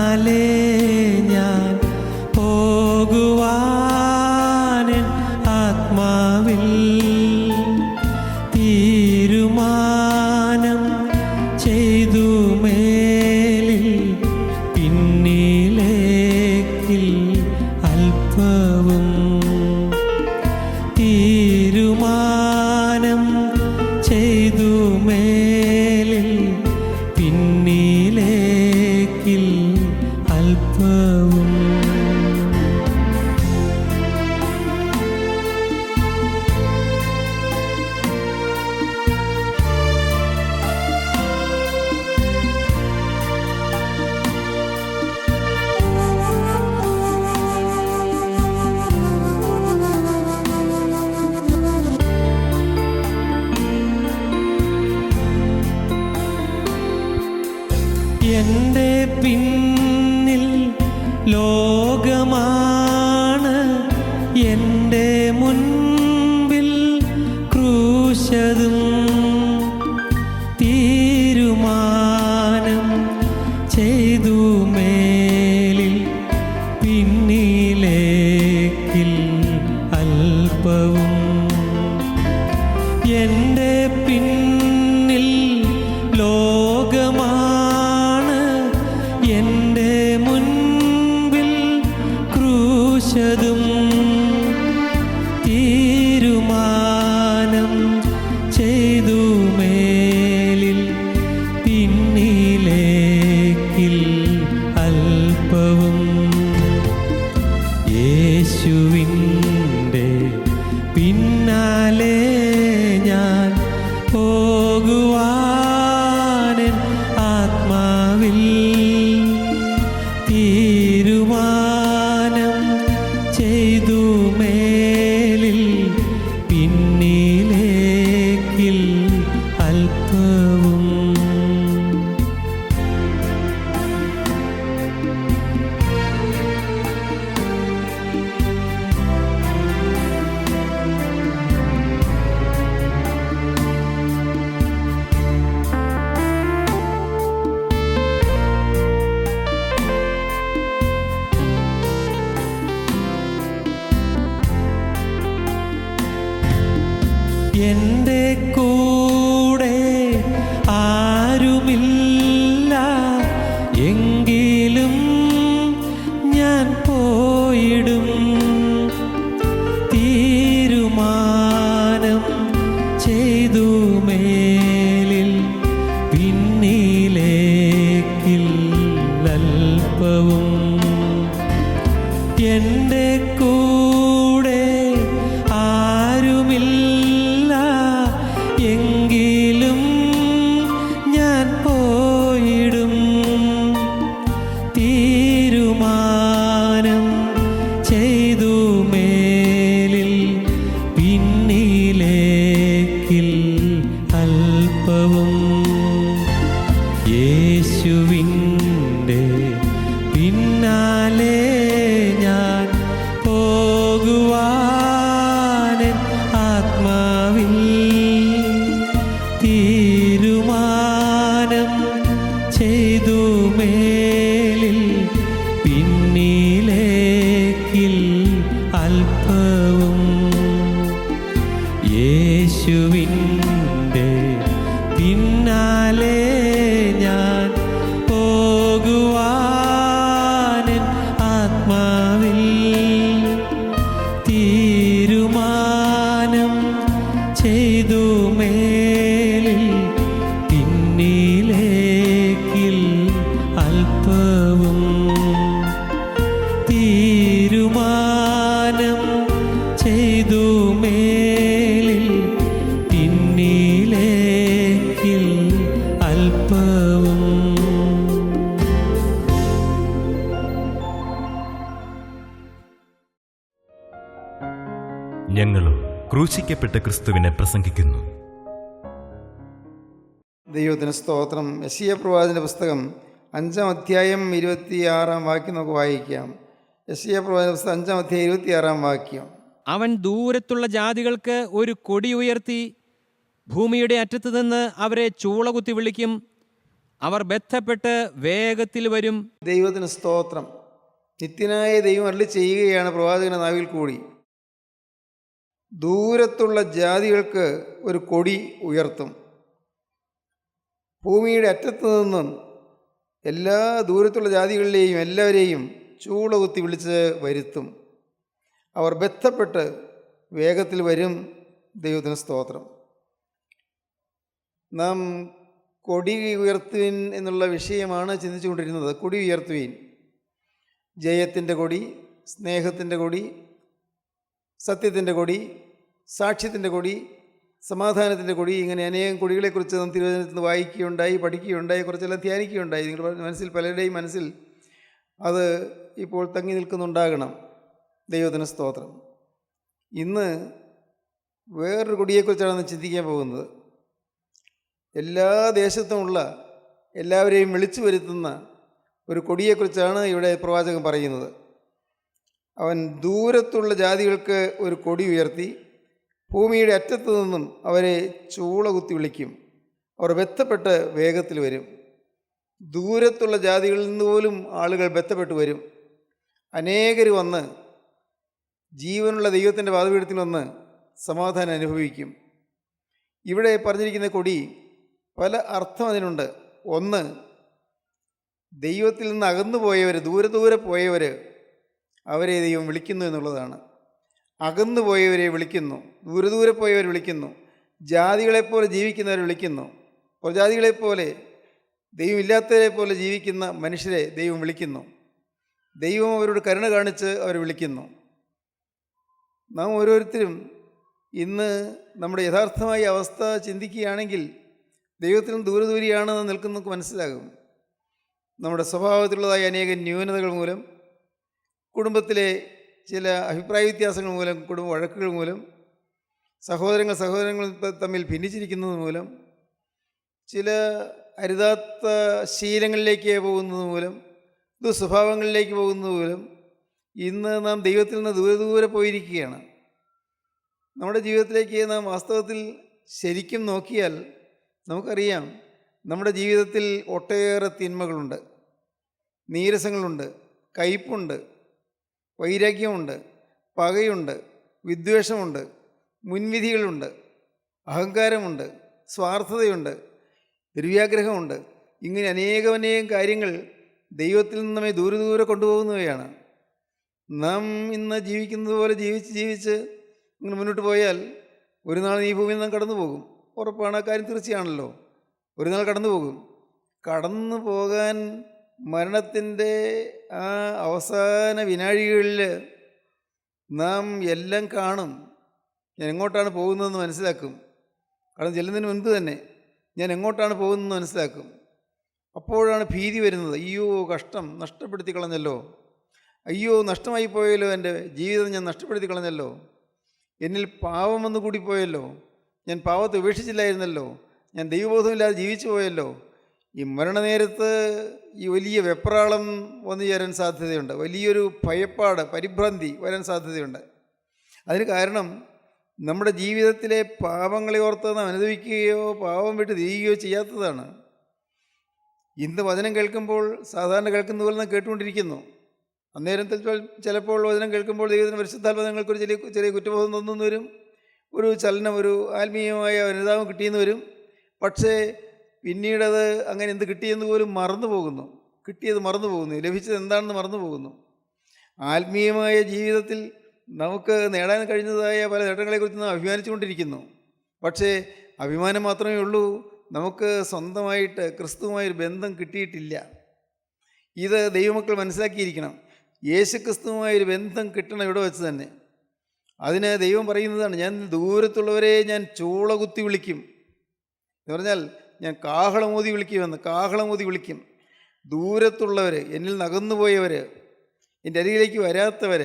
പിന്നാലെ ഞാൻ പോകുവാൻ ആത്മാവിൽ തീരുമാനം ചെയ്തു. മേലിൽ പിന്നിലേക്കിൽ അല്പവും തീരുമാനം ചെയ്തു. മേലിൽ പിന്നിലേക്കിൽ അല്പവും. എൻ്റെ പിന്നിൽ ലോകമാണ്, എൻ്റെ മുൻപിൽ ക്രൂശതും. തീരുമാനം ചെയ്തു. മേലിൽ പിന്നിലേക്കിൽ അല്പവും. എൻ്റെ പിന്നിൽ ലോകമാണ്, എൻ്റെ മുൻപിൽ ക്രൂശതും. തീരുമാനം ചെയ്തു. മേലിൽ പിന്നിലേക്കിൽ അല്പവും. യേശുവിൻ്റെ പിന്നാലെ ഞാൻ പോകുവാൻ ആത്മാവിൽ തീരുമാനം ചെയ്തു. മേലിൽ പിന്നിലേക്കിൽ അല്പവും. എൻ്റെ കൂടെ ആരുമില്ല എങ്കിലും ഞാൻ പോയിടും. തീരുമാനം ചെയ്തു. മേലിൽ പിന്നിലേക്കിൽ അല്പവും. എൻ്റെ കൂടെ ആരുമില്ല എങ്കിലും ഞാൻ പോയിടും. തീരുമാനം ചെയ്തു. മേലിൽ പിന്നിലേക്കിൽ അല്പവും. യേശുവിൻ്റെ പിന്നാലെ ഞാൻ പോകുവാൻ ആത്മാവിൽ തീരുമാനം ചെയ്തു. മേലിൽ പിന്നിലേക്കിൽ അല്പവും. യേശുവിൻ്റെ പിന്നാലെ ഞാൻ പോകുവാൻ ആത്മാവിൽ തീരുമാനം ചെയ്തു. മേലിൽ പിന്നിലേക്കിൽ അല്പവും. തീരുമാനം ചെയ്തു. മേലിൽ പിന്നിലേക്കിൽ അല്പവും. ഞങ്ങളും ക്രൂശിക്കപ്പെട്ട ക്രിസ്തുവിനെ പ്രസംഗിക്കുന്നു. ദൈവത്തിന് സ്തോത്രം. യെശയ്യാ പ്രവാചകന്റെ പുസ്തകം 5-ാം അധ്യായം 26-ാം വാക്യം നമുക്ക് വായിക്കാം. യെശയ്യാ പ്രവാചകന്റെ പുസ്തകം 5-ാം അധ്യായം 26-ാം വാക്യം. അവൻ ദൂരത്തുള്ള ജാതികൾക്ക് ഒരു കൊടി ഉയർത്തി ഭൂമിയുടെ അറ്റത്ത് നിന്ന് അവരെ ചൂളകുത്തി വിളിക്കും. അവർ ബന്ധപ്പെട്ട് വേഗത്തിൽ വരും. ദൈവത്തിന് സ്തോത്രം. നിത്യനായ ദൈവം അരുളി ചെയ്യുകയാണ് പ്രവാചകന്റെ നാവിൽ കൂടി, ദൂരത്തുള്ള ജാതികൾക്ക് ഒരു കൊടി ഉയർത്തും. ഭൂമിയുടെ അറ്റത്തു നിന്നും എല്ലാ ദൂരത്തുള്ള ജാതികളിലെയും എല്ലാവരെയും ചൂളകുത്തി വിളിച്ച് വരുത്തും. അവർ ബന്ധപ്പെട്ട് വേഗത്തിൽ വരും. ദൈവത്തിന് സ്തോത്രം. നാം കൊടി ഉയർത്തുവിൻ എന്നുള്ള വിഷയമാണ് ചിന്തിച്ചുകൊണ്ടിരുന്നത്. കൊടി ഉയർത്തുവിൻ, ജയത്തിൻ്റെ കൊടി, സ്നേഹത്തിൻ്റെ കൊടി, സത്യത്തിൻ്റെ കൊടി, സാക്ഷ്യത്തിൻ്റെ കൊടി, സമാധാനത്തിൻ്റെ കൊടി, ഇങ്ങനെ അനേകം കൊടികളെക്കുറിച്ച് നാം തിരുവചനത്തിൽ നിന്ന് വായിക്കുകയുണ്ടായി, പഠിക്കുകയുണ്ടായി, കുറച്ചെല്ലാം ധ്യാനിക്കുകയുണ്ടായി. നിങ്ങളുടെ മനസ്സിൽ, പലരുടെയും മനസ്സിൽ അത് ഇപ്പോൾ തങ്ങി നിൽക്കുന്നുണ്ടാകണം. ദൈവത്തിന് സ്തോത്രം. ഇന്ന് വേറൊരു കൊടിയെക്കുറിച്ചാണ് നാം ചിന്തിക്കാൻ പോകുന്നത്. എല്ലാ ദേശത്തുമുള്ള എല്ലാവരെയും വിളിച്ചു വരുത്തുന്ന ഒരു കൊടിയെക്കുറിച്ചാണ് ഇവിടെ പ്രവാചകൻ പറയുന്നത്. അവൻ ദൂരത്തുള്ള ജാതികൾക്ക് ഒരു കൊടി ഉയർത്തി ഭൂമിയുടെ അറ്റത്തു നിന്നും അവരെ ചൂളകുത്തി വിളിക്കും. അവർ ബന്ധപ്പെട്ട് വേഗത്തിൽ വരും. ദൂരത്തുള്ള ജാതികളിൽ നിന്ന് പോലും ആളുകൾ ബന്ധപ്പെട്ട് വരും. അനേകർ വന്ന് ജീവനുള്ള ദൈവത്തിൻ്റെ പാദപീഠത്തിൽ വന്ന് സമാധാനം അനുഭവിക്കും. ഇവിടെ പറഞ്ഞിരിക്കുന്ന കൊടി പല അർത്ഥം അതിനുണ്ട്. ഒന്ന്, ദൈവത്തിൽ നിന്ന് അകന്നു പോയവർ, ദൂരെ പോയവർ, അവരെ ദൈവം വിളിക്കുന്നു എന്നുള്ളതാണ്. അകന്നു പോയവരെ വിളിക്കുന്നു, ദൂരെ പോയവർ വിളിക്കുന്നു, ജാതികളെപ്പോലെ ജീവിക്കുന്നവരെ വിളിക്കുന്നു, പ്രജാതികളെപ്പോലെ, ദൈവമില്ലാത്തവരെ പോലെ ജീവിക്കുന്ന മനുഷ്യരെ ദൈവം വിളിക്കുന്നു. ദൈവം അവരോട് കരുണ കാണിച്ച് അവരെ വിളിക്കുന്നു. നാം ഓരോരുത്തരും ഇന്ന് നമ്മുടെ യഥാർത്ഥമായ അവസ്ഥ ചിന്തിക്കുകയാണെങ്കിൽ ദൈവത്തിനും ദൂരെയാണെന്ന് നിൽക്കുന്നവർക്ക് മനസ്സിലാകും. നമ്മുടെ സ്വഭാവത്തിലുള്ളതായ അനേകം ന്യൂനതകൾ മൂലം, കുടുംബത്തിലെ ചില അഭിപ്രായ വ്യത്യാസങ്ങൾ മൂലം, കുടുംബ വഴക്കുകൾ മൂലം, സഹോദരങ്ങൾ തമ്മിൽ ഭിന്നിച്ചിരിക്കുന്നത് മൂലം, ചില അരുതാത്ത ശീലങ്ങളിലേക്ക് പോകുന്നത് മൂലം, ദുസ്വഭാവങ്ങളിലേക്ക് പോകുന്നത് മൂലം ഇന്ന് നാം ദൈവത്തിൽ നിന്ന് ദൂരെ പോയിരിക്കുകയാണ്. നമ്മുടെ ജീവിതത്തിലേക്ക് നാം വാസ്തവത്തിൽ ശരിക്കും നോക്കിയാൽ നമുക്കറിയാം, നമ്മുടെ ജീവിതത്തിൽ ഒട്ടേറെ തിന്മകളുണ്ട്, നീരസങ്ങളുണ്ട്, കയ്പുണ്ട്, വൈരാഗ്യമുണ്ട്, പകയുണ്ട്, വിദ്വേഷമുണ്ട്, മുൻവിധികളുണ്ട്, അഹങ്കാരമുണ്ട്, സ്വാർത്ഥതയുണ്ട്, ദുര്യാഗ്രഹമുണ്ട്. ഇങ്ങനെ അനേകം കാര്യങ്ങൾ ദൈവത്തിൽ നിന്ന് നമ്മെ ദൂരെ കൊണ്ടുപോകുന്നവയാണ്. നാം ഇന്ന് ജീവിക്കുന്നത് പോലെ ജീവിച്ച് ഇങ്ങനെ മുന്നോട്ട് പോയാൽ ഒരു നാൾ ഈ ഭൂമിയിൽ നാം കടന്നു പോകും. ഉറപ്പാണ്, ആ കാര്യം തീർച്ചയാണല്ലോ. ഒരു നാൾ കടന്നു പോകും. കടന്നു പോകാൻ മരണത്തിൻ്റെ ആ അവസാന വിനാഴികളിൽ നാം എല്ലാം കാണും. ഞാൻ എങ്ങോട്ടാണ് പോകുന്നതെന്ന് മനസ്സിലാക്കും. കടന്നു ചെല്ലുന്നതിന് മുൻപ് തന്നെ ഞാൻ എങ്ങോട്ടാണ് പോകുന്നതെന്ന് മനസ്സിലാക്കും. അപ്പോഴാണ് ഭീതി വരുന്നത്. അയ്യോ കഷ്ടം, നഷ്ടപ്പെടുത്തി കളഞ്ഞല്ലോ, അയ്യോ നഷ്ടമായി പോയല്ലോ, എൻ്റെ ജീവിതം ഞാൻ നഷ്ടപ്പെടുത്തി കളഞ്ഞല്ലോ, എന്നിൽ പാപം വന്നു കൂടിപ്പോയല്ലോ, ഞാൻ പാപത്തെ ഉപേക്ഷിച്ചില്ലായിരുന്നല്ലോ, ഞാൻ ദൈവബോധമില്ലാതെ ജീവിച്ചു പോയല്ലോ. ഈ മരണനേരത്ത് ഈ വലിയ വെപ്രാളം വന്നു ചേരാൻ സാധ്യതയുണ്ട്. വലിയൊരു ഭയപ്പാട്, പരിഭ്രാന്തി വരാൻ സാധ്യതയുണ്ട്. അതിന് കാരണം നമ്മുടെ ജീവിതത്തിലെ പാപങ്ങളെ ഓർത്ത് നാം അനുഭവിക്കുകയോ പാപം വിട്ട് തിരിയുകയോ ചെയ്യാത്തതാണ്. ഇന്ന് വചനം കേൾക്കുമ്പോൾ സാധാരണ കേൾക്കുന്ന പോലെ നാം കേട്ടുകൊണ്ടിരിക്കുന്നു. അന്നേരത്തിൽ ചിലപ്പോൾ വചനം കേൾക്കുമ്പോൾ ദൈവത്തിന് പരിശുദ്ധാത്മ നിങ്ങൾക്കൊരു ചെറിയ കുറ്റബോധം തോന്നുന്നു വരും, ഒരു ചലനം, ഒരു ആത്മീയമായ അനുതാപം കിട്ടിയെന്ന് വരും. പക്ഷേ പിന്നീടത് അങ്ങനെ എന്ത് കിട്ടിയെന്ന് പോലും മറന്നു പോകുന്നു. കിട്ടിയത് മറന്നു പോകുന്നു, ലഭിച്ചത് എന്താണെന്ന് മറന്നു പോകുന്നു. ആത്മീയമായ ജീവിതത്തിൽ നമുക്ക് നേടാൻ കഴിഞ്ഞതായ പല നേട്ടങ്ങളെക്കുറിച്ച് നാം അഭിമാനിച്ചുകൊണ്ടിരിക്കുന്നു. പക്ഷേ അഭിമാനം മാത്രമേ ഉള്ളൂ, നമുക്ക് സ്വന്തമായിട്ട് ക്രിസ്തുവുമായൊരു ബന്ധം കിട്ടിയിട്ടില്ല. ഇത് ദൈവമക്കൾ മനസ്സിലാക്കിയിരിക്കണം. യേശു ക്രിസ്തുവുമായൊരു ബന്ധം കിട്ടണം ഇവിടെ വെച്ച് തന്നെ. അതിന് ദൈവം പറയുന്നതാണ്, ഞാൻ ദൂരത്തുള്ളവരെ ഞാൻ ചൂളകുത്തി വിളിക്കും എന്ന് പറഞ്ഞാൽ ഞാൻ കാഹളമൂതി വിളിക്കുമെന്ന്. കാഹളമൂതി വിളിക്കും. ദൂരത്തുള്ളവർ, എന്നിൽ നകന്നുപോയവർ, എൻ്റെ അരികിലേക്ക് വരാത്തവർ,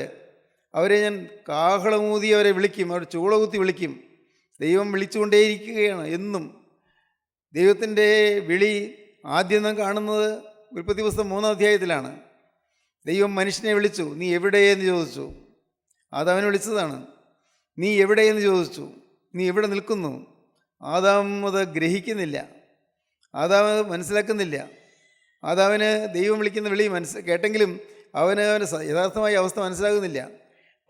അവരെ ഞാൻ കാഹളമൂതി അവരെ വിളിക്കും, അവർ ചൂളകുത്തി വിളിക്കും. ദൈവം വിളിച്ചുകൊണ്ടേയിരിക്കുകയാണ് എന്നും. ദൈവത്തിൻ്റെ വിളി ആദ്യം നാം കാണുന്നത് ഉൽപ്പത്തി പുസ്തകം 3-ാം അധ്യായത്തിലാണ്. ദൈവം മനുഷ്യനെ വിളിച്ചു, നീ എവിടെയെന്ന് ചോദിച്ചു. ആദാമിനെ വിളിച്ചതാണ്. നീ എവിടെയെന്ന് ചോദിച്ചു, നീ എവിടെ നിൽക്കുന്നു? ആദാം അത് ഗ്രഹിക്കുന്നില്ല. ആദാം അത് മനസ്സിലാക്കുന്നില്ല. ആദാമിന് ദൈവം വിളിക്കുന്ന വിളി കേട്ടെങ്കിലും അവന് യഥാർത്ഥമായ അവസ്ഥ മനസ്സിലാകുന്നില്ല.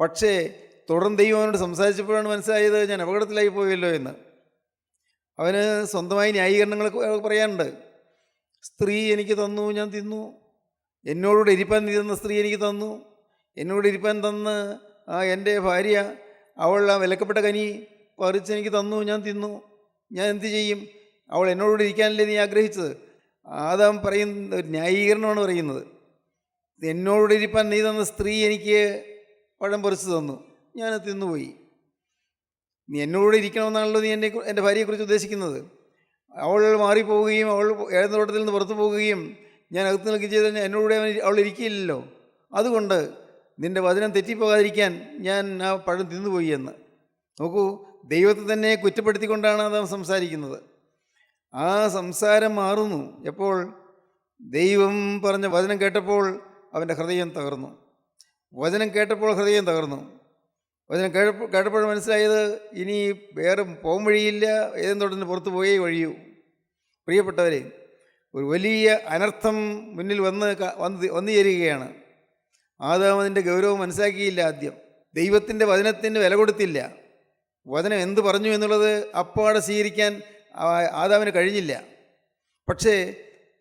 പക്ഷേ തുടർന്ന് ദൈവം അവനോട് സംസാരിച്ചപ്പോഴാണ് മനസ്സിലായത് ഞാൻ അപകടത്തിലായി പോയല്ലോ എന്ന്. അവന് സ്വന്തമായി ന്യായീകരണങ്ങളൊക്കെ പറയാനുണ്ട്. സ്ത്രീ എനിക്ക് തന്നു, ഞാൻ തിന്നു. എന്നോടുകൂടെ ഇരിപ്പാൻ നീ തന്ന സ്ത്രീ എനിക്ക് തന്നു. എന്നോട് ഇരിപ്പാൻ തന്ന് എൻ്റെ ഭാര്യ അവൾ ആ വിലക്കപ്പെട്ട കനി പറിച്ച് എനിക്ക് തന്നു, ഞാൻ തിന്നു. ഞാൻ എന്ത് ചെയ്യും? അവൾ എന്നോടുകൂടെ ഇരിക്കാനല്ലേ നീ ആഗ്രഹിച്ചത്? ആദാം പറയുന്ന ഒരു ന്യായീകരണമാണ് പറയുന്നത്. എന്നോടുകൂടെ ഇരിപ്പാൻ നീ തന്ന സ്ത്രീ എനിക്ക് പഴം പറിച്ച് തന്നു, ഞാൻ തിന്നുപോയി. നീ എന്നോട് ഇരിക്കണമെന്നാണല്ലോ നീ എൻ്റെ ഭാര്യയെക്കുറിച്ച് ഉദ്ദേശിക്കുന്നത്. അവൾ മാറിപ്പോവുകയും അവൾ തോട്ടത്തിൽ നിന്ന് പുറത്തു പോവുകയും ഞാൻ അകത്ത് നിൽക്കുകയും ചെയ്താൽ എന്നോട് അവൾ ഇരിക്കില്ലല്ലോ. അതുകൊണ്ട് നിൻ്റെ വചനം തെറ്റിപ്പോകാതിരിക്കാൻ ഞാൻ ആ പഴം തിന്നുപോയി എന്ന്. നോക്കൂ, ദൈവത്തെ തന്നെ കുറ്റപ്പെടുത്തിക്കൊണ്ടാണ് അത് സംസാരിക്കുന്നത്. ആ സംസാരം മാറുന്നു എപ്പോൾ? ദൈവം പറഞ്ഞ വചനം കേട്ടപ്പോൾ അവൻ്റെ ഹൃദയം തകർന്നു. വചനം കേട്ടപ്പോൾ ഹൃദയം തകർന്നു. വചനം കേട്ടപ്പോൾ മനസ്സിലായത് ഇനി വേറെ പോകാൻ വഴിയില്ല, ഏതെങ്കിലും തോട്ടത്തിന് പുറത്ത് പോയേ വഴിയൂ. പ്രിയപ്പെട്ടവരെ, ഒരു വലിയ അനർത്ഥം മുന്നിൽ വന്നു ചേരുകയാണ്. ആദാം അതിൻ്റെ ഗൗരവം മനസ്സിലാക്കിയില്ല. ആദ്യം ദൈവത്തിൻ്റെ വചനത്തിന് വില കൊടുത്തില്ല. വചനം എന്ത് പറഞ്ഞു എന്നുള്ളത് അപ്പാടെ സ്വീകരിക്കാൻ ആദാമിന് കഴിഞ്ഞില്ല. പക്ഷേ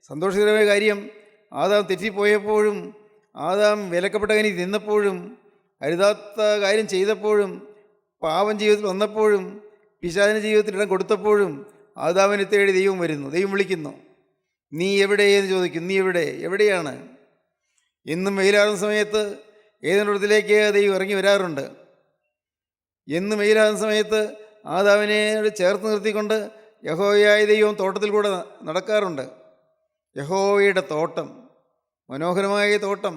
സന്തോഷകരമായ കാര്യം, ആദാം തെറ്റിപ്പോയപ്പോഴും ആദാം വിലക്കപ്പെട്ട കനി തിന്നപ്പോഴും അരുതാത്ത കാര്യം ചെയ്തപ്പോഴും പാപം ജീവിതത്തിൽ വന്നപ്പോഴും പിശാചിൻ്റെ ജീവിതത്തിൽ ഇടം കൊടുത്തപ്പോഴും ആദാമിനെ തേടി ദൈവം വരുന്നു. ദൈവം വിളിക്കുന്നു. നീ എവിടെ എന്ന് ചോദിക്കും. നീ എവിടെയാണ്? എന്നും വെയിലാറുന്ന സമയത്ത് ഏതെങ്കിലുമിടത്തിലേക്ക് ദൈവം ഇറങ്ങി വരാറുണ്ട്. എന്നും വെയിലാറുന്ന സമയത്ത് ആദാമിനെ ചേർത്ത് നിർത്തിക്കൊണ്ട് യഹോവയായ ദൈവം തോട്ടത്തിൽ കൂടെ നടക്കാറുണ്ട്. യഹോവയുടെ തോട്ടം, മനോഹരമായ തോട്ടം.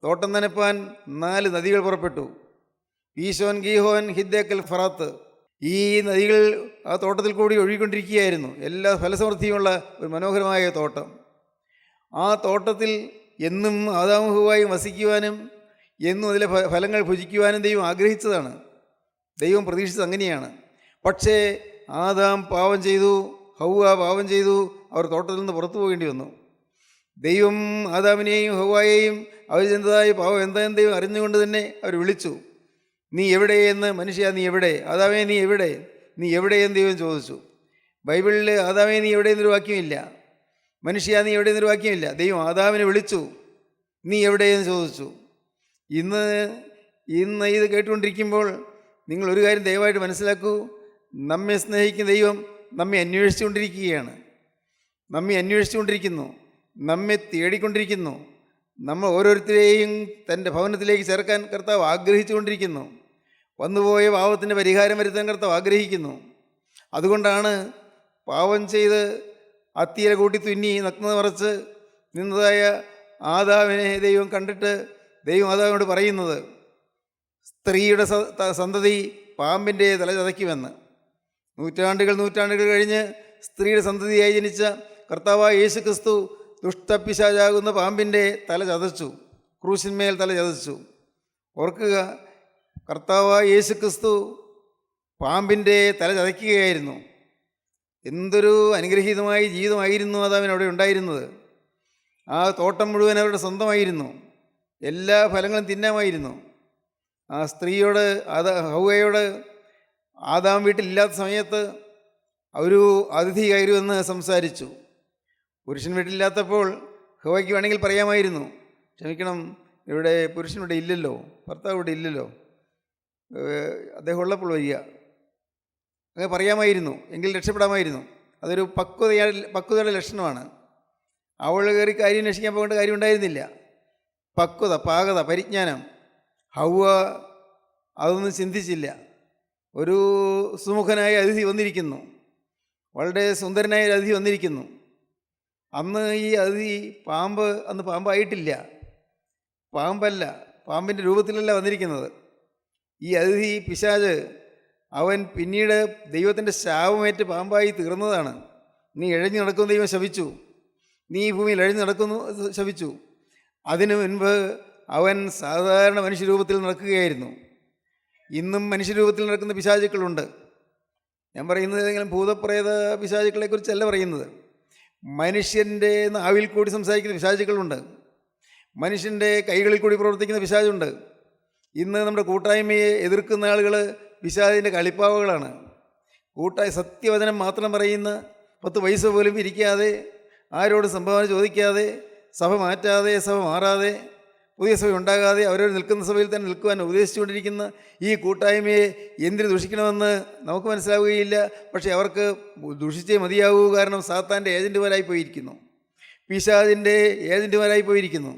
തോട്ടം നനപ്പാൻ 4 നദികൾ പുറപ്പെട്ടു. ഈശോൻ, ഗീഹോൻ, ഹിദ്ദേക്കൽ, ഫറാത്ത്. ഈ നദികൾ ആ തോട്ടത്തിൽ കൂടി ഒഴുകിക്കൊണ്ടിരിക്കുകയായിരുന്നു. എല്ലാ ഫലസമൃദ്ധിയുമുള്ള ഒരു മനോഹരമായ തോട്ടം. ആ തോട്ടത്തിൽ എന്നും ആദാമും ഹവ്വായും വസിക്കുവാനും എന്നും അതിലെ ഫലങ്ങൾ ഭുജിക്കുവാനും ദൈവം ആഗ്രഹിച്ചതാണ്. ദൈവം പ്രതീക്ഷിച്ചത് അങ്ങനെയാണ്. പക്ഷേ ആദാം പാപം ചെയ്തു, ഹവ്വ പാപം ചെയ്തു. അവർ തോട്ടത്തിൽ നിന്ന് പുറത്തു പോകേണ്ടി വന്നു. ദൈവം ആദാമിനെയും ഹവ്വായെയും അവർ ചെന്നതായ പാവം എന്താണെന്ന് ദൈവം അറിഞ്ഞുകൊണ്ട് തന്നെ അവർ വിളിച്ചു. നീ എവിടെയെന്ന്? മനുഷ്യ നീ എവിടെ? ആദാമേ നീ എവിടെ? നീ എവിടെയെന്ന് ദൈവം ചോദിച്ചു. ബൈബിളിൽ ആദാമേ നീ എവിടെയെന്നൊരു വാക്യമില്ല, മനുഷ്യ നീ എവിടെയെന്നൊരു വാക്യമില്ല. ദൈവം ആദാമിനെ വിളിച്ചു, നീ എവിടെയെന്ന് ചോദിച്ചു. ഇന്ന് ഇത് കേട്ടുകൊണ്ടിരിക്കുമ്പോൾ നിങ്ങൾ ഒരു കാര്യം ദയവായിട്ട് മനസ്സിലാക്കൂ. നമ്മെ സ്നേഹിക്കുന്ന ദൈവം നമ്മെ അന്വേഷിച്ചുകൊണ്ടിരിക്കുകയാണ്. നമ്മെ അന്വേഷിച്ചുകൊണ്ടിരിക്കുന്നു, നമ്മെ തേടിക്കൊണ്ടിരിക്കുന്നു. നമ്മൾ ഓരോരുത്തരെയും തൻ്റെ ഭവനത്തിലേക്ക് ചേർക്കാൻ കർത്താവ് ആഗ്രഹിച്ചുകൊണ്ടിരിക്കുന്നു. വന്നുപോയ പാവത്തിൻ്റെ പരിഹാരം വരുത്താൻ കർത്താവ് ആഗ്രഹിക്കുന്നു. അതുകൊണ്ടാണ് പാവം ചെയ്ത് അത്തിയില കൂട്ടി തുന്നി നഗ്നത മറച്ച് നിന്നതായ ആദാമിനെ ദൈവം കണ്ടിട്ട് ദൈവം ആദാമിനോട് പറയുന്നത്, സ്ത്രീയുടെ സന്തതി പാമ്പിൻ്റെ തല ചതയ്ക്കുമെന്ന്. നൂറ്റാണ്ടുകൾ കഴിഞ്ഞ് സ്ത്രീയുടെ സന്തതിയായി ജനിച്ച കർത്താവായ യേശു ക്രിസ്തു ദുഷ്ടപിശാചാകുന്ന പാമ്പിൻ്റെ തല ചതച്ചു, ക്രൂശിന്മേൽ തല ചതച്ചു. ഓർക്കുക, കർത്താവായ യേശു ക്രിസ്തു പാമ്പിൻ്റെ തല ചതയ്ക്കുകയായിരുന്നു. എന്തൊരു അനുഗ്രഹീതമായ ജീവിതമായിരുന്നു ആദാമിനവിടെ ഉണ്ടായിരുന്നത്. ആ തോട്ടം മുഴുവൻ അവരുടെ സ്വന്തമായിരുന്നു. എല്ലാ ഫലങ്ങളും തിന്നാമായിരുന്നു. ആ സ്ത്രീയോട് ഹവ്വയോട് ആദാം വീട്ടിലില്ലാത്ത സമയത്ത് ഒരു അതിഥി കയറുമെന്ന് സംസാരിച്ചു. പുരുഷൻ വീട്ടിലില്ലാത്തപ്പോൾ ഹവ്വയ്ക്ക് വേണമെങ്കിൽ പറയാമായിരുന്നു, ക്ഷമിക്കണം, ഇവിടെ പുരുഷനിവിടെ ഇല്ലല്ലോ, ഭർത്താവ് ഇവിടെ ഇല്ലല്ലോ, അദ്ദേഹം ഉള്ളപ്പോൾ വരിക, അങ്ങനെ പറയാമായിരുന്നു. എങ്കിൽ രക്ഷപ്പെടാമായിരുന്നു. അതൊരു പക്വതയുടെ ലക്ഷണമാണ്. അവൾ കയറി കാര്യം അന്വേഷിക്കാൻ പോകേണ്ട കാര്യം ഉണ്ടായിരുന്നില്ല. പക്വത, പാകത, പരിജ്ഞാനം. ഹവ്വ അതൊന്നും ചിന്തിച്ചില്ല. ഒരു സുമുഖനായ അതിഥി വന്നിരിക്കുന്നു, വളരെ സുന്ദരനായ ഒരു അതിഥി വന്നിരിക്കുന്നു. അന്ന് ഈ അതിഥി അന്ന് പാമ്പായിട്ടില്ല, പാമ്പല്ല, പാമ്പിൻ്റെ രൂപത്തിലല്ല വന്നിരിക്കുന്നത്. ഈ അതിഥി പിശാച്, അവൻ പിന്നീട് ദൈവത്തിൻ്റെ ശാപമേറ്റ് പാമ്പായി തീർന്നതാണ്. നീ ഇഴഞ്ഞു നടക്കുന്ന ദൈവം ശപിച്ചു, നീ ഈ ഭൂമിയിൽ ഇഴഞ്ഞു നടക്കുന്നു ശപിച്ചു. അതിനു മുൻപ് അവൻ സാധാരണ മനുഷ്യരൂപത്തിൽ നടക്കുകയായിരുന്നു. ഇന്നും മനുഷ്യരൂപത്തിൽ നടക്കുന്ന പിശാചുക്കളുണ്ട്. ഞാൻ പറയുന്നത് ഏതെങ്കിലും ഭൂതപ്രേത പിശാചുക്കളെക്കുറിച്ചല്ല പറയുന്നത്. മനുഷ്യൻ്റെ നാവിൽ കൂടി സംസാരിക്കുന്ന പിശാചുക്കളുണ്ട്. മനുഷ്യൻ്റെ കൈകളിൽ കൂടി പ്രവർത്തിക്കുന്ന പിശാചുണ്ട്. ഇന്ന് നമ്മുടെ കൂട്ടായ്മയെ എതിർക്കുന്ന ആളുകൾ പിശാചിൻ്റെ കളിപ്പാവകളാണ്. സത്യവചനം മാത്രം പറയുന്ന 10 പൈസ പോലും ഇരിക്കാതെ, ആരോട് സംഭാവന ചോദിക്കാതെ, സഭ മാറ്റാതെ, സഭ മാറാതെ, പുതിയ സഭ ഉണ്ടാകാതെ അവരവർ നിൽക്കുന്ന സഭയിൽ തന്നെ നിൽക്കുവാൻ ഉപദേശിച്ചുകൊണ്ടിരിക്കുന്ന ഈ കൂട്ടായ്മയെ എന്തിനു ദുഷിക്കണമെന്ന് നമുക്ക് മനസ്സിലാവുകയില്ല. പക്ഷേ അവർക്ക് ദുഷിച്ചേ മതിയാവൂ. കാരണം സാത്താൻ്റെ ഏജൻറ്റുമാരായി പോയിരിക്കുന്നു, പിശാചിൻ്റെ ഏജൻറ്റുമാരായി പോയിരിക്കുന്നു.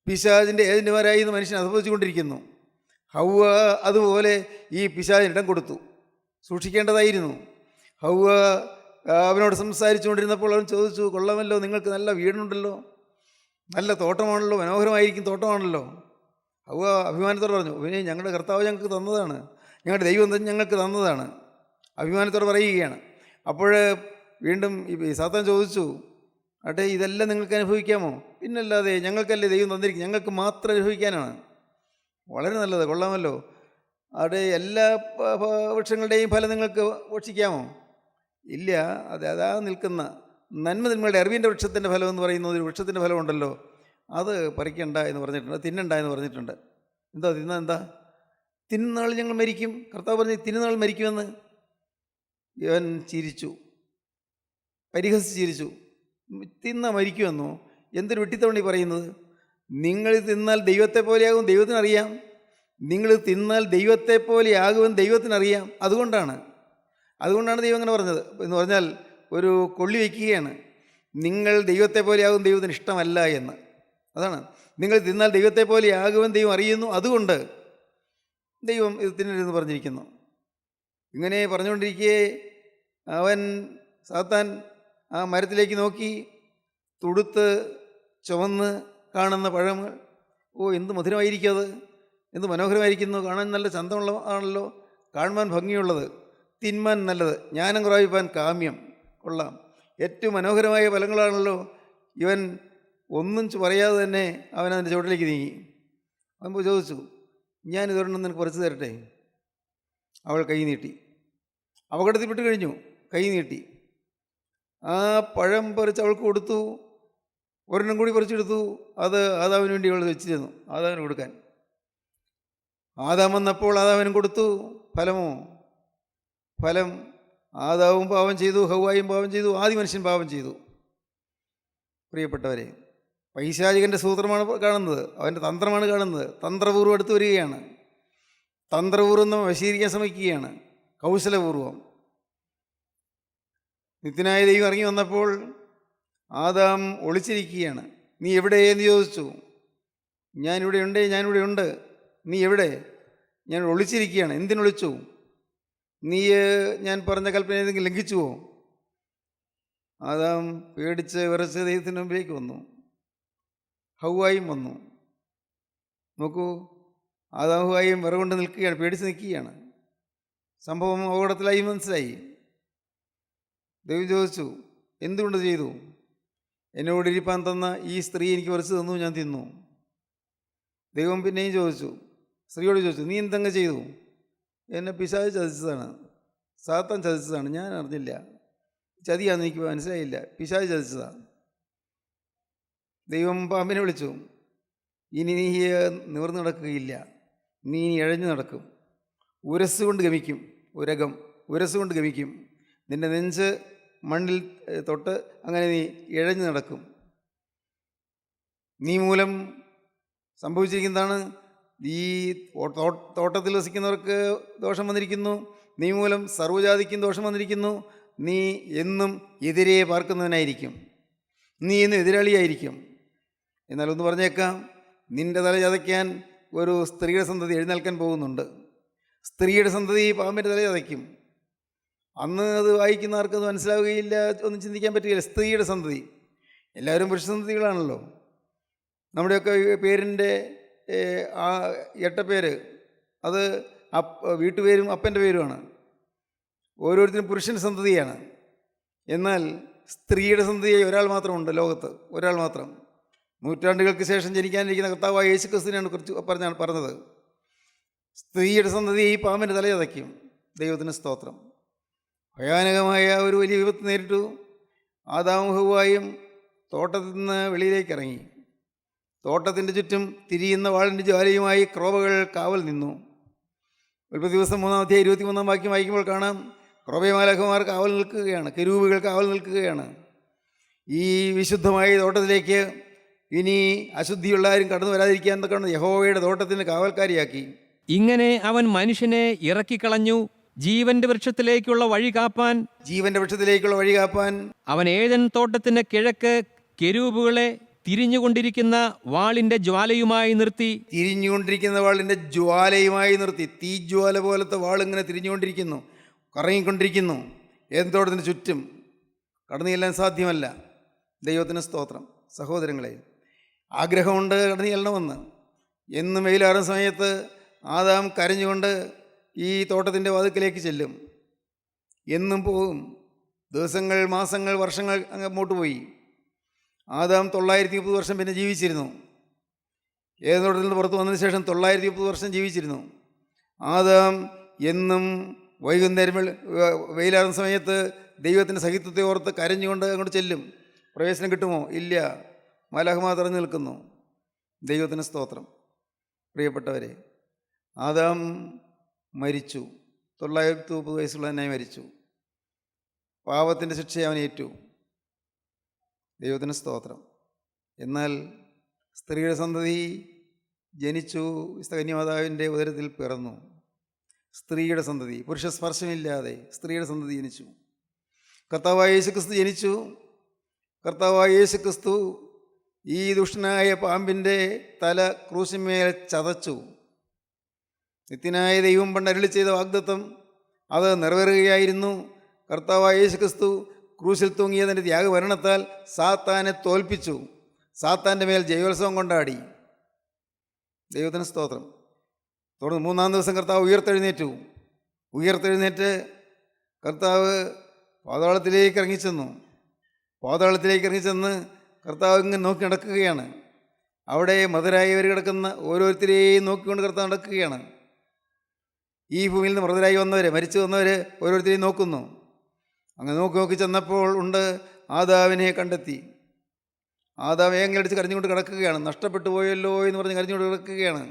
പിശാചിൻ്റെ ഏജൻറ്റുമാരായി ഇന്ന് മനുഷ്യൻ അധപ്പതിച്ചുകൊണ്ടിരിക്കുന്നു. ഹൗവ അതുപോലെ ഈ പിശാചിന് ഇടം കൊടുത്തു. സൂക്ഷിക്കേണ്ടതായിരുന്നു. ഹൗവ അവനോട് സംസാരിച്ചുകൊണ്ടിരുന്നപ്പോൾ അവൻ ചോദിച്ചു, കൊള്ളാമല്ലോ, നിങ്ങൾക്ക് നല്ല വീടുണ്ടല്ലോ, നല്ല തോട്ടമാണല്ലോ, മനോഹരമായിരിക്കും തോട്ടമാണല്ലോ. ഹൗവ അഭിമാനത്തോടെ പറഞ്ഞു, പിന്നെ ഞങ്ങളുടെ കർത്താവ് ഞങ്ങൾക്ക് തന്നതാണ്, ഞങ്ങളുടെ ദൈവം ഞങ്ങൾക്ക് തന്നതാണ്. അഭിമാനത്തോടെ പറയുകയാണ്. അപ്പോൾ വീണ്ടും ഈ സാത്താൻ ചോദിച്ചു, അട്ടെ ഇതെല്ലാം നിങ്ങൾക്ക് അനുഭവിക്കാമോ? പിന്നല്ലാതെ, ഞങ്ങൾക്കല്ലേ ദൈവം തന്നിരിക്കും, ഞങ്ങൾക്ക് മാത്രം അനുഭവിക്കാനാണ്. വളരെ നല്ലത്, കൊള്ളാമല്ലോ. അവിടെ എല്ലാ വൃക്ഷങ്ങളുടെയും ഫലം നിങ്ങൾക്ക് ഭക്ഷിക്കാമോ? ഇല്ല, അതാ നിൽക്കുന്ന നന്മ നിങ്ങളുടെ അറിവിൻ്റെ വൃക്ഷത്തിൻ്റെ ഫലം എന്ന് പറയുന്ന ഒരു വൃക്ഷത്തിൻ്റെ ഫലമുണ്ടല്ലോ, അത് പറിക്കണ്ട എന്ന് പറഞ്ഞിട്ടുണ്ട്, തിന്നണ്ട എന്ന് പറഞ്ഞിട്ടുണ്ട്. എന്താ തിന്നുന്നാൾ ഞങ്ങൾ മരിക്കും. കർത്താവ് പറഞ്ഞ് തിന്നുന്നാൾ മരിക്കുമെന്ന്. ഇവൻ ചിരിച്ചു, പരിഹസിച്ച് ചിരിച്ചു. തിന്നാൽ മരിക്കുമെന്നോ? എന്തൊരു വെട്ടിത്തവണി പറയുന്നത്. നിങ്ങൾ തിന്നാൽ ദൈവത്തെ പോലെയാകും, ദൈവത്തിനറിയാം. നിങ്ങൾ തിന്നാൽ ദൈവത്തെ പോലെയാകുമെന്ന് ദൈവത്തിനറിയാം. അതുകൊണ്ടാണ് ദൈവം അങ്ങനെ പറഞ്ഞത്. എന്ന് പറഞ്ഞാൽ ഒരു കൊള്ളി വയ്ക്കുകയാണ്. നിങ്ങൾ ദൈവത്തെ പോലെയാകും, ദൈവത്തിന് ഇഷ്ടമല്ല എന്ന്. അതാണ്, നിങ്ങൾ തിന്നാൽ ദൈവത്തെ പോലെയാകുമെന്ന് ദൈവം അറിയുന്നു, അതുകൊണ്ട് ദൈവം ഇത് തിന്നരുതെന്ന് പറഞ്ഞിരിക്കുന്നു. ഇങ്ങനെ പറഞ്ഞുകൊണ്ടിരിക്കെ സാത്താൻ ആ മരത്തിലേക്ക് നോക്കി, തുടുത്ത് ചുവന്ന് കാണുന്ന പഴങ്ങൾ, എന്ത് മധുരമായിരിക്കും അത്, എന്ത് മനോഹരമായിരിക്കുന്നു, കാണാൻ നല്ല ചന്തമുള്ള ആണല്ലോ, കാണുവാൻ ഭംഗിയുള്ളത്, തിന്മാൻ നല്ലത്, ജ്ഞാനം പ്രാപിപ്പാൻ കാമ്യം. കൊള്ളാം, ഏറ്റവും മനോഹരമായ ഫലങ്ങളാണല്ലോ. ഇവൻ ഒന്നും പറയാതെ തന്നെ അവൻ അതിൻ്റെ ചുവട്ടിലേക്ക് നീങ്ങി. അവൻ ചോദിച്ചു, ഞാനിതൊരെണ്ണം നിനക്ക് പറിച്ചു തരട്ടെ? അവൾ കൈ നീട്ടി. അപകടത്തിൽപ്പെട്ട് കഴിഞ്ഞു, കൈ നീട്ടി. ആ പഴം പറിച്ച് അവൾക്ക് കൊടുത്തു. ഒരെണ്ണം കൂടി പറിച്ചെടുത്തു. അത് ആദാമിന് വേണ്ടി അവൾ വെച്ചിരുന്നു, ആദാമിന് കൊടുക്കാൻ. ആദാം വന്നപ്പോൾ ആദാമിനും കൊടുത്തു. ഫലമോ? ഫലം ആദാവും പാപം ചെയ്തു, ഹൗവായും പാപം ചെയ്തു, ആദ്യ മനുഷ്യൻ പാപം ചെയ്തു. പ്രിയപ്പെട്ടവരെ, പൈശാചികൻ്റെ സൂത്രമാണ് കാണുന്നത്, അവൻ്റെ തന്ത്രമാണ് കാണുന്നത്. തന്ത്രപൂർവ്വം എടുത്തു വരികയാണ്. തന്ത്രപൂർവ്വം നമ്മൾ വശീകരിക്കാൻ ശ്രമിക്കുകയാണ്, കൗശലപൂർവ്വം. നിത്യനായ ദൈവം ഇറങ്ങി വന്നപ്പോൾ ആദാം ഒളിച്ചിരിക്കുകയാണ്. നീ എവിടെയെന്ന് ചോദിച്ചു. ഞാനിവിടെ ഉണ്ട്. നീ എവിടെ? ഞാൻ ഒളിച്ചിരിക്കുകയാണ്. എന്തിനൊളിച്ചു? നീ ഞാൻ പറഞ്ഞ കൽപ്പന ഏതെങ്കിലും ലംഘിച്ചുവോ? ആദാം പേടിച്ച് വിറച്ച് ദൈവത്തിൻ്റെ മുമ്പിലേക്ക് വന്നു. ഹൗവായും വന്നു. നോക്കൂ, ആദാം ഹൗവായും വിറകൊണ്ട് നിൽക്കുകയാണ്, പേടിച്ച് നിൽക്കുകയാണ്. സംഭവം അപകടത്തിലായി മനസ്സിലായി. ദൈവം ചോദിച്ചു, എന്തുകൊണ്ട് ചെയ്തു? എന്നോടിരിപ്പാൻ തന്ന ഈ സ്ത്രീ എനിക്ക് പറിച്ചു തന്നു, ഞാൻ തിന്നു. ദൈവം പിന്നെയും ചോദിച്ചു, സ്ത്രീയോട് ചോദിച്ചു, നീ എന്തെങ്കിലും ചെയ്തു? എന്നെ പിശാച് ചതിച്ചതാണ്, സാത്താൻ ചതിച്ചതാണ്, ഞാൻ അറിഞ്ഞില്ല. ചതിയാണെന്ന് എനിക്ക് മനസ്സിലായില്ല, പിശാച് ചതിച്ചതാണ്. ദൈവം പാമ്പിനെ വിളിച്ചു, ഇനി നീ നിവർന്നു നടക്കുകയില്ല, നീ ഇനി ഇഴഞ്ഞു നടക്കും, ഉരസ്സുകൊണ്ട് ഗമിക്കും, ഉരസ്സുകൊണ്ട് ഗമിക്കും, നിൻ്റെ നെഞ്ച് മണ്ണിൽ തൊട്ട് അങ്ങനെ നീ ഇഴഞ്ഞു നടക്കും. നീ മൂലം സംഭവിച്ചിരിക്കുന്നതാണ്, ഈ തോട്ടത്തിൽ വസിക്കുന്നവർക്ക് ദോഷം വന്നിരിക്കുന്നു, നീ മൂലം സർവ്വജാതിക്കും ദോഷം വന്നിരിക്കുന്നു. നീ എന്നും എതിരെ പാർക്കുന്നവനായിരിക്കും, നീ എന്നും എതിരാളിയായിരിക്കും. എന്നാൽ ഒന്ന് പറഞ്ഞേക്കാം, നിൻ്റെ തല ചതയ്ക്കാൻ ഒരു സ്ത്രീയുടെ സന്തതി എഴുന്നേൽക്കാൻ പോകുന്നുണ്ട്. സ്ത്രീയുടെ സന്തതി പാമ്പിൻ്റെ തല ചതയ്ക്കും. അന്ന് അത് വായിക്കുന്ന ആർക്കത് മനസ്സിലാവുകയില്ല, ഒന്നും ചിന്തിക്കാൻ പറ്റുകയില്ല. സ്ത്രീയുടെ സന്തതി, എല്ലാവരും പുരുഷസന്തതികളാണല്ലോ. നമ്മുടെയൊക്കെ പേരിൻ്റെ ആ എട്ടപ്പേര് അത് വീട്ടുപേരും അപ്പൻ്റെ പേരുമാണ്. ഓരോരുത്തരും പുരുഷൻ്റെ സന്തതിയാണ്. എന്നാൽ സ്ത്രീയുടെ സന്തതിയായി ഒരാൾ മാത്രമുണ്ട് ലോകത്ത്, ഒരാൾ മാത്രം. നൂറ്റാണ്ടുകൾക്ക് ശേഷം ജനിക്കാനിരിക്കുന്ന കർത്താവായ യേശു ക്രിസ്തുവിനെയാണ് കുറിച്ച് പറഞ്ഞത്. സ്ത്രീയുടെ സന്തതി ഈ പാമ്പിൻ്റെ തല ചതയ്ക്കും. ദൈവത്തിന് സ്തോത്രം. ഭയാനകമായ ഒരു വലിയ വിപത്ത് നേരിട്ടു. ആദാമും ഹവ്വായും തോട്ടത്തിൽ നിന്ന് വെളിയിലേക്ക് ഇറങ്ങി. തോട്ടത്തിൻ്റെ ചുറ്റും തിരിയുന്ന വാളിൻ്റെ ജ്വാലയുമായി ക്രോബകൾ കാവൽ നിന്നു. ഉൽപ്പത്തി ദിവസം 3-ാം 23-ാം വാക്യം വായിക്കുമ്പോൾ കാണാം, ക്രോബമാലാഖമാർ കാവൽ നിൽക്കുകയാണ്, കെരൂബുകൾ കാവൽ നിൽക്കുകയാണ്. ഈ വിശുദ്ധമായ തോട്ടത്തിലേക്ക് ഇനി അശുദ്ധിയുള്ള ആരും കടന്നു വരാതിരിക്കാൻ എന്നൊക്കെയാണ് യഹോവയുടെ തോട്ടത്തിന് കാവൽക്കാരിയാക്കി. ഇങ്ങനെ അവൻ മനുഷ്യനെ ഇറക്കിക്കളഞ്ഞു. ജീവന്റെ വൃക്ഷത്തിലേക്കുള്ള വഴി കാപ്പാൻ അവൻ ഏദൻ തോട്ടത്തിന്റെ കിഴക്ക് കെരൂബുകളെ തിരിഞ്ഞുകൊണ്ടിരിക്കുന്ന വാളിന്റെ ജ്വാലയുമായി നിർത്തി. തീജ്വാല പോലത്തെ വാളിങ്ങനെ തിരിഞ്ഞുകൊണ്ടിരിക്കുന്നു, കറങ്ങിക്കൊണ്ടിരിക്കുന്നു. ഏദൻ തോട്ടത്തിന് ചുറ്റും കടന്നു ചെല്ലാൻ സാധ്യമല്ല. ദൈവത്തിന് സ്തോത്രം. സഹോദരങ്ങളെ, ആഗ്രഹമുണ്ട് കടന്നു ചെല്ലണമെന്ന്. എന്നും വെയിലാറുന്ന സമയത്ത് ആദാം കരഞ്ഞുകൊണ്ട് ഈ തോട്ടത്തിൻ്റെ വാതിക്കലേക്ക് ചെല്ലും. എന്നും പോകും. ദിവസങ്ങൾ, മാസങ്ങൾ, വർഷങ്ങൾ അങ്ങോട്ട് പോയി. ആദാം 930 വർഷം പിന്നെ ജീവിച്ചിരുന്നു. ഏത് തോട്ടത്തിൽ നിന്ന് പുറത്ത് വന്നതിന് ശേഷം 930 വർഷം ജീവിച്ചിരുന്നു. ആദാം എന്നും വൈകുന്നേരം വെയിലാറുന്ന സമയത്ത് ദൈവത്തിൻ്റെ സഹിത്വത്തെ ഓർത്ത് കരഞ്ഞുകൊണ്ട് അങ്ങോട്ട് ചെല്ലും. പ്രവേശനം കിട്ടുമോ? ഇല്ല. മാലാഖമാർ തടഞ്ഞു നിൽക്കുന്നു. ദൈവത്തിന് സ്തോത്രം. പ്രിയപ്പെട്ടവരെ, ആദാം മരിച്ചു. 930 വയസ്സുള്ളതിനായി മരിച്ചു. പാപത്തിൻ്റെ ശിക്ഷ അവൻ ഏറ്റു. ദൈവത്തിന് സ്തോത്രം. എന്നാൽ സ്ത്രീയുടെ സന്തതി ജനിച്ചു. കന്യമാതാവിൻ്റെ ഉദരത്തിൽ പിറന്നു. സ്ത്രീയുടെ സന്തതി, പുരുഷ സ്പർശമില്ലാതെ സ്ത്രീയുടെ സന്തതി ജനിച്ചു. കർത്താവായ യേശുക്രിസ്തു ജനിച്ചു. കർത്താവായ യേശുക്രിസ്തു ഈ ദുഷ്ടനായ പാമ്പിൻ്റെ തല ക്രൂശിന്മേൽ ചതച്ചു. നിത്യനായ ദൈവം പണ്ട് അരുളി ചെയ്ത വാഗ്ദത്തം അത് നിറവേറുകയായിരുന്നു. കർത്താവായ യേശുക്രിസ്തു ക്രൂശിൽ തൂങ്ങിയതിൻ്റെ ത്യാഗമരണത്താൽ സാത്താനെ തോൽപ്പിച്ചു. സാത്താൻ്റെ മേൽ ജയോത്സവം കൊണ്ടാടി. ദൈവത്തിന് സ്തോത്രം. തുടർന്ന് 3-ാം ദിവസം കർത്താവ് ഉയർത്തെഴുന്നേറ്റ് കർത്താവ് പാതാളത്തിലേക്ക് ഇറങ്ങിച്ചെന്നു. കർത്താവ് ഇങ്ങനെ നോക്കി നടക്കുകയാണ്. അവിടെ മൃതരായവർ കിടക്കുന്ന ഓരോരുത്തരെയും നോക്കിക്കൊണ്ട് കർത്താവ് നടക്കുകയാണ്. ഈ ഭൂമിയിൽ നിന്ന് മൃതരായി വന്നവർ, മരിച്ചു വന്നവർ ഓരോരുത്തരെയും നോക്കുന്നു. അങ്ങനെ നോക്കി ചെന്നപ്പോൾ ഉണ്ട്, ആദാവിനെ കണ്ടെത്തി. ആദാം ഏങ്ങലടിച്ച് കരഞ്ഞുകൊണ്ട് കിടക്കുകയാണ്. നഷ്ടപ്പെട്ടു പോയല്ലോ എന്ന് പറഞ്ഞ് കരഞ്ഞുകൊണ്ട് കിടക്കുകയാണ്.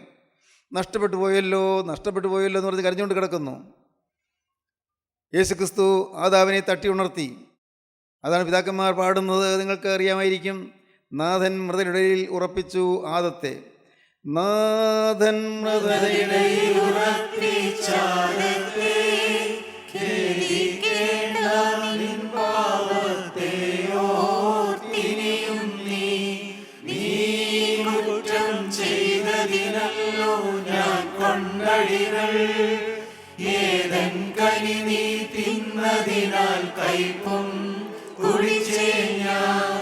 നഷ്ടപ്പെട്ടു പോയല്ലോ എന്ന് പറഞ്ഞ് കരഞ്ഞുകൊണ്ട് കിടക്കുന്നു. യേശുക്രിസ്തു ആദാവിനെ തട്ടി ഉണർത്തി. അതാണ് പിതാക്കന്മാർ പാടുന്നത്, നിങ്ങൾക്ക് അറിയാമായിരിക്കും. നാഥൻ മൃതരുടയിൽ ഉറപ്പിച്ചു ആദത്തെ. നാഥൻ മൃതരുടയിൽ ഉറപ്പിച്ചാദത്തെ, ഏതൻ കനി നീ തിന്നതിനാൽ കൈപ്പും കുടിച്ചേ ഞാൻ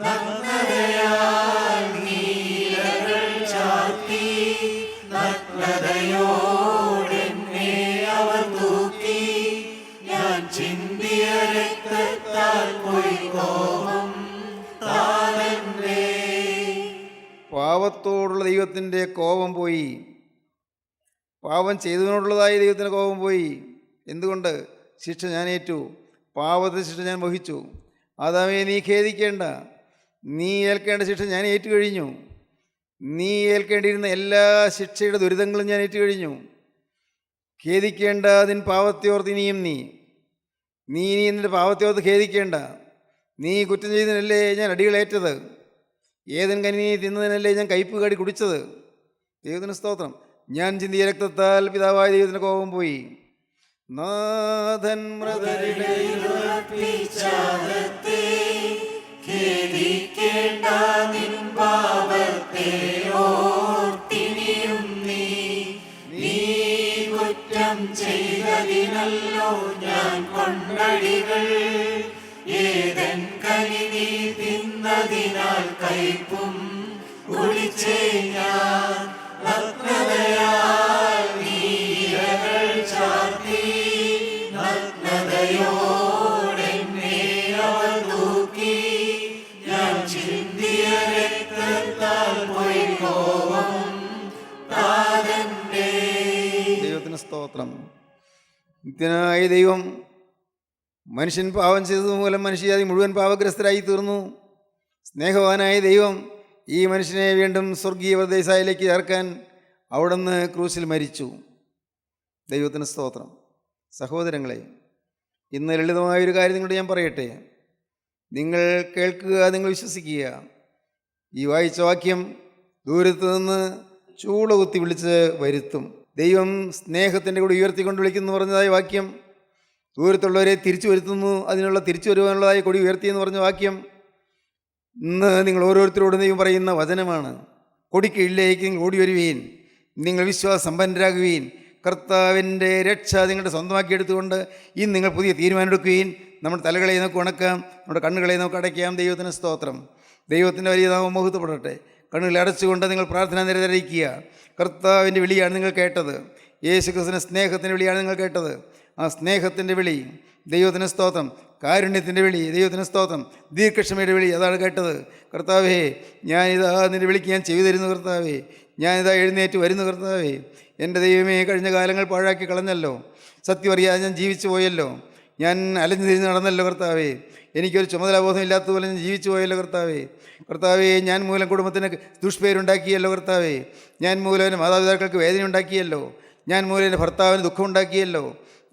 നഗ്നതയാൽ നീലകൾ ചാർത്തി, നഗ്നതയോടെന്നെ അവർ തൂക്കി, ഞാൻ ചിന്തിയ രക്തത്താൽ കോപം താനെന്നെ. പാവത്തോടുള്ള ദൈവത്തിൻ്റെ കോപം പോയി. പാപം ചെയ്തതിനോടുള്ളതായ ദൈവത്തിൻ്റെ കോപം പോയി. എന്തുകൊണ്ട്? ശിക്ഷ ഞാൻ ഏറ്റു. പാപത്തിന് ശിക്ഷ ഞാൻ വഹിച്ചു. ആദാമേ, നീ ഖേദിക്കേണ്ട. നീ ഏൽക്കേണ്ട ശിക്ഷ ഞാൻ ഏറ്റുകഴിഞ്ഞു. നീ ഏൽക്കേണ്ടിയിരുന്ന എല്ലാ ശിക്ഷയുടെ ദുരിതങ്ങളും ഞാൻ ഏറ്റുകഴിഞ്ഞു. ഖേദിക്കേണ്ട നിൻ പാപത്തെയോർത്ത് ഇനിയും നീ നിൻ്റെ പാപത്തെയോർത്ത് ഖേദിക്കേണ്ട. നീ കുറ്റം ചെയ്തതിനല്ലേ ഞാൻ അടികളേറ്റത്. ഏതൻ കനി തിന്നതിനല്ലേ ഞാൻ കയ്പ് കാടി കുടിച്ചത്. ദൈവത്തിന് സ്തോത്രം. ഞാൻ ചിന്തിയ രക്തത്താൽ പിതാവായ ദൈവത്തിന് കോപം പോയി. നാഥൻ മൃതരുടയിൽ ഉറപ്പിച്ചാദത്തെ, ഖേദിക്കേണ്ട നിൻ പാപത്തെ ഓർത്തിനിയും നീ കുറ്റം ചെയ്തതിനല്ലോ ഞാൻ കൊണ്ടടികൾ. ഏതൻ കനി നീ തിന്നതിനാൽ കൈപ്പും കുടിച്ചേ ഞാൻ നഗ്നതയാൽ നീലകൾ ചാർത്തി, നഗ്നതയോടെന്നെ അവർ തൂക്കി, ഞാൻ ചിന്തിയ രക്തത്താൽ കോപം താനെന്നെ. ദൈവത്തിന് സ്തോത്രം. നിത്യനായ ദൈവം മനുഷ്യൻ പാപം ചെയ്തത് മൂലം മനുഷ്യജാതി മുഴുവൻ പാപഗ്രസ്തരായി തീർന്നു. സ്നേഹവാനായ ദൈവം ഈ മനുഷ്യനെ വീണ്ടും സ്വർഗീയ പ്രദേശയിലേക്ക് ചേർക്കാൻ അവിടുന്ന് ക്രൂശിൽ മരിച്ചു. ദൈവത്തിന് സ്തോത്രം. സഹോദരങ്ങളെ, ഇന്ന് ലളിതമായൊരു കാര്യം നിങ്ങളോട് ഞാൻ പറയട്ടെ. നിങ്ങൾ കേൾക്കുക, നിങ്ങൾ വിശ്വസിക്കുക. ഈ വായിച്ച വാക്യം ദൂരത്ത് നിന്ന് ചൂള കുത്തി വിളിച്ച് വരുത്തും. ദൈവം സ്നേഹത്തിൻ്റെ കൂടെ ഉയർത്തിക്കൊണ്ട് വിളിക്കുന്നു പറഞ്ഞതായ വാക്യം ദൂരത്തുള്ളവരെ തിരിച്ചു വരുത്തുന്നു. അതിനുള്ള തിരിച്ചു വരുവാനുള്ളതായ കൊടി ഉയർത്തിയെന്ന് പറഞ്ഞ വാക്യം ഇന്ന് നിങ്ങൾ ഓരോരുത്തരോടും ദൈവം പറയുന്ന വചനമാണ്. കൊടിക്കീഴിലേക്ക് നിങ്ങൾ ഓടി വരുവീൻ, നിങ്ങൾ വിശ്വാസമ്പന്നരാകുവീൻ, കർത്താവിൻ്റെ രക്ഷ നിങ്ങളുടെ സ്വന്തമാക്കിയെടുത്തുകൊണ്ട് ഇന്ന് നിങ്ങൾ പുതിയ തീരുമാനമെടുക്കുകയും നമ്മുടെ തലകളെ നമുക്ക് ഉണക്കാം, നമ്മുടെ കണ്ണുകളെ നമുക്ക് അടയ്ക്കാം. ദൈവത്തിന് സ്തോത്രം. ദൈവത്തിൻ്റെ വലിയ നാമം മഹത്വപ്പെടട്ടെ. കണ്ണുകളെ അടച്ചുകൊണ്ട് നിങ്ങൾ പ്രാർത്ഥന നിരതരിക്കുക. കർത്താവിൻ്റെ വിളിയാണ് നിങ്ങൾ കേട്ടത്. യേശുക്രിസ്തുവിൻ്റെ സ്നേഹത്തിൻ്റെ വിളിയാണ് നിങ്ങൾ കേട്ടത്. ആ സ്നേഹത്തിൻ്റെ വിളി, ദൈവത്തിന് സ്തോത്രം. കാരുണ്യത്തിൻ്റെ വിളി, ദൈവത്തിന് സ്തോത്രം. ദീർഘക്ഷമയുടെ വിളി, അതാണ് കേട്ടത്. കർത്താവേ, ഞാനിതാ നിൻ്റെ വിളിക്ക് ഞാൻ ചെയ്തു തരുന്നു. കർത്താവേ, ഞാനിതാ എഴുന്നേറ്റ് വരുന്നു. കർത്താവേ, എൻ്റെ ദൈവമേ, കഴിഞ്ഞ കാലങ്ങൾ പാഴാക്കി കളഞ്ഞല്ലോ. സത്യം അറിയാതെ ഞാൻ ജീവിച്ചു പോയല്ലോ. ഞാൻ അലഞ്ഞു തിരിഞ്ഞ് നടന്നല്ലോ. കർത്താവേ, എനിക്കൊരു ചുമതലാബോധം ഇല്ലാത്തതുപോലെ ഞാൻ ജീവിച്ചു പോയല്ലോ. കർത്താവേ, കർത്താവേ, ഞാൻ മൂലം കുടുംബത്തിന് ദുഷ്പേരുണ്ടാക്കിയല്ലോ. കർത്താവേ, ഞാൻ മൂലം എൻ്റെ മാതാപിതാക്കൾക്ക് വേദന ഉണ്ടാക്കിയല്ലോ. ഞാൻ മൂലം എൻ്റെ ഭർത്താവിന് ദുഃഖം ഉണ്ടാക്കിയല്ലോ.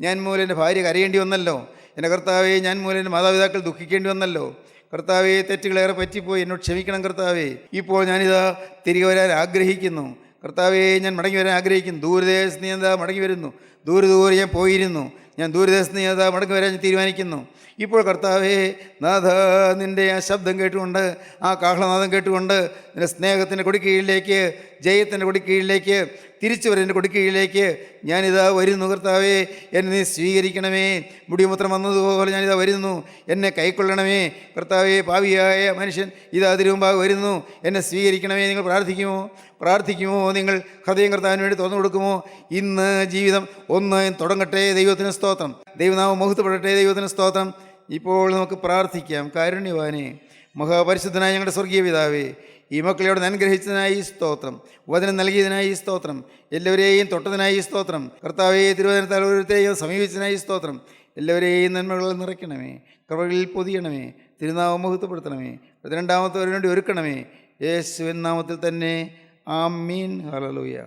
ഞാൻ മൂലം എൻ്റെ ഭാര്യ കരയേണ്ടി വന്നല്ലോ. എൻ്റെ കർത്താവേ, ഞാൻ മൂലം എൻ്റെ മാതാപിതാക്കൾ ദുഃഖിക്കേണ്ടി വന്നല്ലോ. കർത്താവേ, തെറ്റുകളേറെ പറ്റിപ്പോയി, എന്നോട് ക്ഷമിക്കണം. കർത്താവേ, ഇപ്പോൾ ഞാനിതാ തിരികെ വരാൻ ആഗ്രഹിക്കുന്നു. കർത്താവേ, ഞാൻ മടങ്ങി വരാൻ ആഗ്രഹിക്കുന്നു. ദൂരദേശത്ത് നീ എന്താ മടങ്ങി വരുന്നു. ദൂരെ ഞാൻ പോയിരുന്നു. ഞാൻ ദൂരദേശത്ത് നീ എന്താ മടങ്ങി വരാൻ ഞാൻ തീരുമാനിക്കുന്നു. ഇപ്പോൾ കർത്താവേ, നാഥ, നിൻ്റെ ആ ശബ്ദം കേട്ടുകൊണ്ട്, ആ കാഹളനാദം കേട്ടുകൊണ്ട് നിൻ്റെ സ്നേഹത്തിൻ്റെ കൊടിക്കീഴിലേക്ക്, ജയത്തിൻ്റെ കൊടിക്കീഴിലേക്ക്, തിരിച്ചു വരൻ്റെ കൊടിക്കീഴിലേക്ക് ഞാനിതാ വരുന്നു. കർത്താവേ, എന്നെ നീ സ്വീകരിക്കണമേ. മുടിമുത്രം വന്നതുപോലെ ഞാനിതാ വരുന്നു. എന്നെ കൈക്കൊള്ളണമേ. കർത്താവേ, പാപിയായ മനുഷ്യൻ ഇതാ തിരുമുമ്പാകെ വരുന്നു. എന്നെ സ്വീകരിക്കണമേ. നിങ്ങൾ പ്രാർത്ഥിക്കുമോ? നിങ്ങൾ ഹൃദയം കർത്താവിന് വേണ്ടി തുറന്നു കൊടുക്കുമോ? ഇന്ന് ജീവിതം ഒന്ന് തുടങ്ങട്ടെ. ദൈവത്തിന് സ്തോത്രം. ദൈവനാമം മഹത്വപ്പെടട്ടെ. ദൈവത്തിന് സ്തോത്രം. ഇപ്പോൾ നമുക്ക് പ്രാർത്ഥിക്കാം. കാരുണ്യവാനേ, മഹാപരിശുദ്ധനായ ഞങ്ങളുടെ സ്വർഗീയ പിതാവേ, ഈ മക്കളെ അവിടെ അനുഗ്രഹിച്ചതിനായി സ്തോത്രം. വചനം നൽകിയതിനായി സ്തോത്രം. എല്ലാവരെയും തൊട്ടതിനായി സ്തോത്രം. കർത്താവേ, തിരുവചനത്താൽ ഓരോരുത്തരെയും സമീപിച്ചതിനായി സ്തോത്രം. എല്ലാവരെയും നന്മകളിൽ നിറയ്ക്കണമേ, കൃപകളിൽ പൊതിയണമേ, തിരുനാമം മഹത്വപ്പെടുത്തണമേ, രണ്ടാമത്തെ വേണ്ടി ഒരുക്കണമേ. യേശുവിൻ നാമത്തിൽ തന്നെ. ആമീൻ. ഹല്ലേലൂയ.